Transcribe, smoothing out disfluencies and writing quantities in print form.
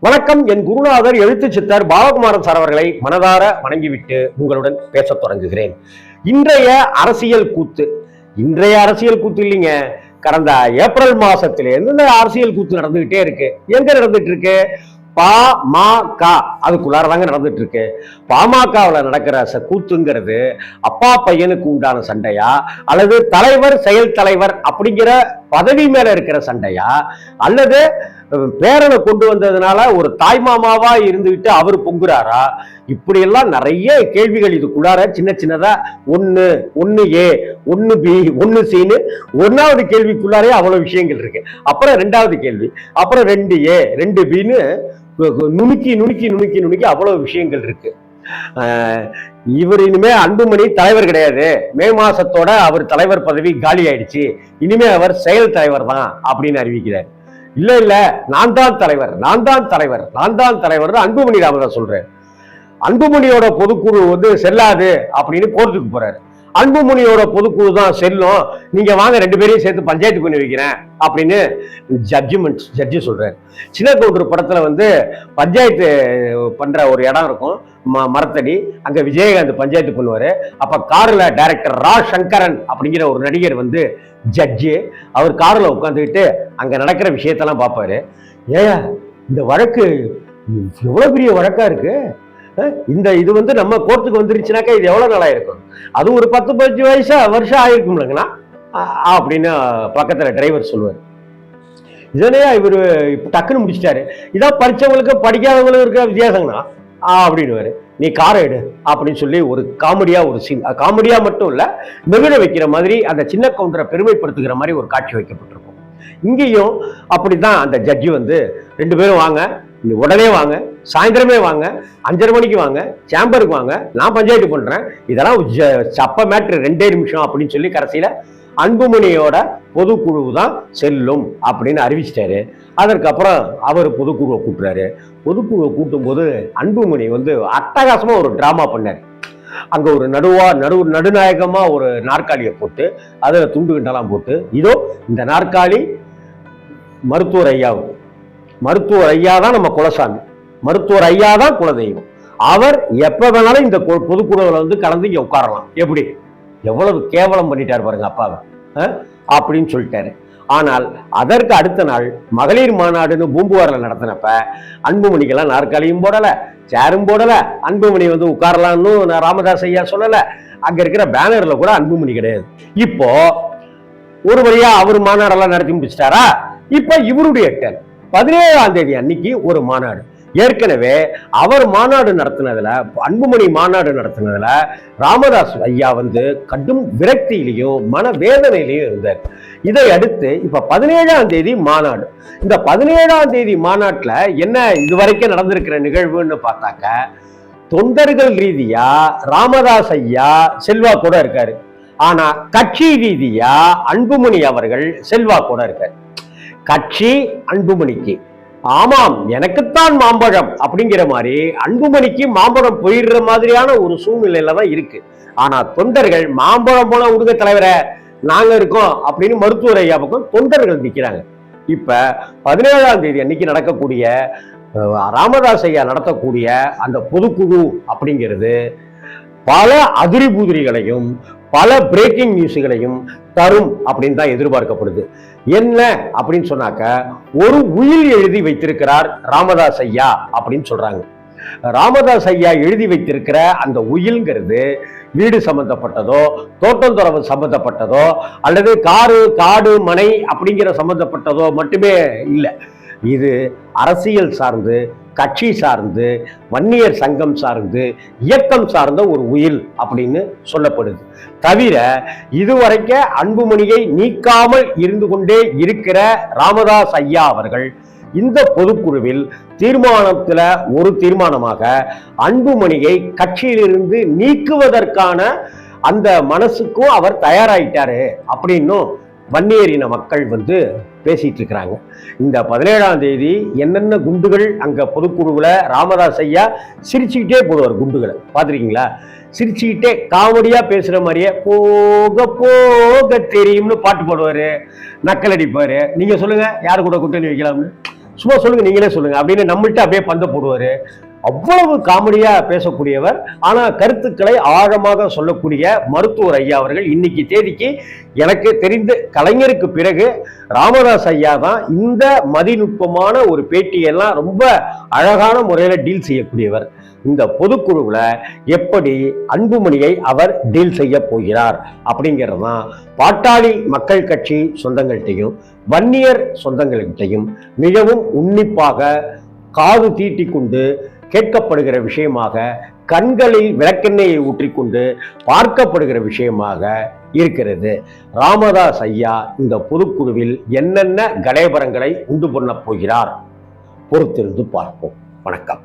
வணக்கம். என் குருநாதர் எழுத்து சித்தர் பாலகுமாரன் சார் அவர்களை மனதார வணங்கிவிட்டு உங்களுடன் பேசத் தொடங்குகிறேன். இன்றைய அரசியல் கூத்து இல்லைங்க, கடந்த ஏப்ரல் மாசத்திலிருந்து இந்த அரசியல் கூத்து நடந்துகிட்டே இருக்கு. எங்க நடந்துட்டு இருக்கு? பாமக அதுக்குள்ளாரதாங்க நடந்துட்டு இருக்கு. பாமகவில் நடக்கிற கூத்துங்கிறது அப்பா பையனுக்கு உண்டான சண்டையா, அல்லது தலைவர் செயல் தலைவர் அப்படிங்கிற பதவி மேல இருக்கிற சண்டையா, அல்லது பேரனை கொண்டு வந்ததுனால ஒரு தாய்மாமாவா இருந்துகிட்டு அவர் பொங்குறாரா? இப்படி எல்லாம் நிறைய கேள்விகள் இதுக்குள்ளார சின்ன சின்னதா ஒன்னு ஏ, ஒன்னு பி, ஒன்னு சின்னு ஒன்னாவது கேள்விக்குள்ளாரே அவ்வளவு விஷயங்கள் இருக்கு. அப்புறம் ரெண்டாவது கேள்வி, அப்புறம் 2A 2Bன்னு நுணுக்கி அவ்வளவு விஷயங்கள் இருக்கு. இவர் இனிமே அன்புமணி தலைவர் கிடையாது, மே மாசத்தோட அவர் தலைவர் பதவி காலி ஆயிடுச்சு, இனிமே அவர் செயல் தலைவர் தான் அப்படின்னு அறிவிக்கிறார். இல்ல நான் தான் தலைவர் அன்புமணி ராமதாஸ் சொல்றேன். அன்புமணியோட பொதுக்குழு செல்லாது அப்படின்னு கோர்ட்டுக்கு போறாரு. அன்புமணியோட பொதுக்குழு தான் செல்லும், நீங்க வாங்க 2 பேரையும் சேர்த்து பஞ்சாயத்து பண்ணி வைக்கிறேன் அப்படின்னு ஜட்ஜி சொல்றாரு. சின்ன கவுண்டர் படத்துல பஞ்சாயத்து பண்ற ஒரு இடம் இருக்கும், மரத்தடி, அங்க விஜயகாந்த் பஞ்சாயத்து பண்ணுவாரு. அப்ப கார்ல டைரக்டர் ரா சங்கரன் அப்படிங்கிற ஒரு நடிகர் ஜட்ஜு, அவர் கார்ல உட்காந்துக்கிட்டு அங்க நடக்கிற விஷயத்தெல்லாம் பார்ப்பாரு. ஏயா இந்த வழக்கு எவ்வளவு பெரிய வழக்கா இருக்கு, இது நம்ம கோர்ட்டுக்கு வந்துருச்சுனாக்கா இது எவ்வளவு நாளா இருக்கும், அது ஒரு 10-15 வருஷம் ஆயிருக்கும்லங்கண்ணா அப்படின்னு பக்கத்துல டிரைவர் சொல்லுவார். இதனையா இவரு டக்குன்னு முடிச்சிட்டாரு. இதான் படிச்சவங்களுக்கு படிக்காதவங்களுக்கு இருக்கிற வித்தியாசங்கண்ணா அப்படின்னு, நீ காரை எடு அப்படின்னு சொல்லி ஒரு காமெடியா ஒரு சீன், காமெடியா மட்டும் இல்ல, நெகிழ வைக்கிற மாதிரி அந்த சின்ன கவுண்டரை பெருமைப்படுத்துகிற மாதிரி ஒரு காட்சி வைக்கப்பட்டிருக்கும். இங்கேயும் அப்படிதான் அந்த ஜட்ஜி 2 பேரும் வாங்க, உடனே வாங்க, சாயந்தரமே வாங்க, 5:30 மணிக்கு வாங்க, சேம்பருக்கு வாங்க, நான் பஞ்சாயத்து பண்றேன், இதெல்லாம் சப்ப மேட்ரு 2 நிமிஷம் அப்படின்னு சொல்லி கடைசியில அன்புமணியோட பொதுக்குழு தான் செல்லும் அப்படின்னு அறிவிச்சிட்டாரு. அதற்கப்புறம் அவர் பொதுக்குழுவை கூட்டுறாரு. பொதுக்குழுவை கூட்டும் போது அன்புமணி அட்டகாசமா ஒரு டிராமா பண்ணாரு. அங்க ஒரு நடுநாயகமா ஒரு நாற்காலியை போட்டு அதுல துண்டு கிண்டெல்லாம் போட்டு, இதோ இந்த நாற்காலி மருத்துவர் ஐயா தான் நம்ம குலசாமி, மருத்துவர் ஐயா தான் குலதெய்வம், அவர் எப்ப வேணாலும் இந்த பொதுக்குழுவில் கலந்து இங்க உட்காரலாம். எப்படி எவ்வளவு கேவலம் பண்ணிட்டாரு பாருங்க அப்பாவை அப்படின்னு சொல்லிட்டாரு. ஆனால் அதற்கு அடுத்த நாள் மகளிர் மாநாடுன்னு பூம்புவாரில் நடத்தினப்ப அன்புமணிக்கெல்லாம் நாற்காலியும் போடல, சேரும் போடல, அன்புமணி உட்காரலான்னு ராமதாஸ் ஐயா சொல்லல, அங்க இருக்கிற பேனர்ல கூட அன்புமணி கிடையாது. இப்போ ஒரு வழியா அவர் மாநாடெல்லாம் நடத்தி முடிச்சிட்டாரா? இப்ப இவருடைய 17ஆம் தேதி அன்னைக்கு ஒரு மாநாடு. ஏற்கனவே அவர் மாநாடு நடத்தினதுல, அன்புமணி மாநாடு நடத்தினதுல ராமதாஸ் ஐயா கடும் விரக்தியிலையும் மனவேதனையிலையும் இருந்தார். இதை அடுத்து இப்ப 17ஆம் தேதி மாநாடு. இந்த 17ஆம் தேதி மாநாட்டுல என்ன இதுவரைக்கும் நடந்திருக்கிற நிகழ்வுன்னு பார்த்தாக்க, தொண்டர்கள் ரீதியா ராமதாஸ் ஐயா செல்வா கூட இருக்காரு, ஆனா கட்சி ரீதியா அன்புமணி அவர்கள் செல்வா கூட இருக்காரு. கட்சி அன்புமணிக்கு ஆமாம் எனக்குத்தான் மாம்பழம் அப்படிங்கிற மாதிரி அன்புமணிக்கு மாம்பழம் போயிடுற மாதிரியான ஒரு சூழ்நிலையில தான் இருக்கு. ஆனா தொண்டர்கள் மாம்பழம் போன உடுக தலைவரை நாங்க இருக்கோம் அப்படின்னு மருத்துவர் ஐயா பக்கம் தொண்டர்கள் நிக்கிறாங்க. இப்ப 17ஆம் தேதி அன்னைக்கு நடக்கக்கூடிய ராமதாஸ் ஐயா நடத்தக்கூடிய அந்த பொதுக்குழு அப்படிங்கிறது பல அதிரிபுதிரிகளையும் பல பிரேக்கிங் நியூஸ்களையும் தரும் அப்படின்னு தான் எதிர்பார்க்கப்படுது. என்ன அப்படின்னு சொன்னாக்க, ஒரு உயில் எழுதி வைத்திருக்கிறார் ராமதாஸ் ஐயா அப்படின்னு சொல்றாங்க. ராமதாஸ் ஐயா எழுதி வைத்திருக்கிற அந்த உயில்ங்கிறது வீடு சம்பந்தப்பட்டதோ, தோட்டம் துறவு சம்பந்தப்பட்டதோ, அல்லது காடு மனை அப்படிங்கிற சம்பந்தப்பட்டதோ மட்டுமே இல்லை. இது அரசியல் சார்ந்து, கட்சி சார்ந்து, வன்னியர் சங்கம் சார்ந்து, இயக்கம் சார்ந்த ஒரு உயில் அப்படின்னு சொல்லப்படுது. தவிர இதுவரைக்கும் அன்புமணியை நீக்காமல் இருந்து கொண்டே இருக்கிற ராமதாஸ் ஐயா அவர்கள் இந்த பொதுக்குழுவில் தீர்மானத்துல ஒரு தீர்மானமாக அன்புமணியை கட்சியிலிருந்து நீக்குவதற்கான அந்த மனசுக்கும் அவர் தயாராயிட்டாரு அப்படின்னும் வன்னியரின மக்கள் பேசிட்டு இருக்கிறாங்க. இந்த 17ஆம் தேதி என்னென்ன குண்டுகள் அங்க பொதுக்குழுவுல ராமதாஸ் ஐயா சிரிச்சுக்கிட்டே போடுவார். குண்டுகளை பார்த்துருக்கீங்களா? சிரிச்சுக்கிட்டே காமெடியா பேசுற மாதிரியே போக போக தெரியும்னு பாட்டு போடுவாரு, நக்கல் அடிப்பாரு. நீங்க சொல்லுங்க, யாரு கூட கூட்டணி வைக்கலாம்னு? சும்மா சொல்லுங்க, நீங்களே சொல்லுங்க அப்படின்னு நம்மள்ட்ட அப்படியே பந்த போடுவாரு. அவ்வளவு காமெடியா பேசக்கூடியவர், ஆனா கருத்துக்களை ஆழமாக சொல்லக்கூடிய மருத்துவர் ஐயா அவர்கள். இன்னைக்கு தேதிக்கு எனக்கு தெரிந்து கலைஞருக்கு பிறகு ராமதாஸ் ஐயா தான் இந்த மதிநுட்பமான ஒரு பேட்டியெல்லாம் ரொம்ப அழகான முறையில டீல் செய்யக்கூடியவர். இந்த பொதுக்குழுவுல எப்படி அன்புமணியை அவர் டீல் செய்ய போகிறார் அப்படிங்கிறது தான் பாட்டாளி மக்கள் கட்சி சொந்தங்கள்கிட்டையும் வன்னியர் சொந்தங்கள்கிட்டையும் மிகவும் உன்னிப்பாக காது தீட்டி கொண்டு கேட்கப்படுகிற விஷயமாக, கண்களில் விளக்கெண்ணெயை ஊற்றிக்கொண்டு பார்க்கப்படுகிற விஷயமாக இருக்கிறது. ராமதாஸ் ஐயா இந்த பொதுக்குழுவில் என்னென்ன கலேபரங்களை உண்டு பண்ண போகிறார், பொறுத்திருந்து பார்ப்போம். வணக்கம்.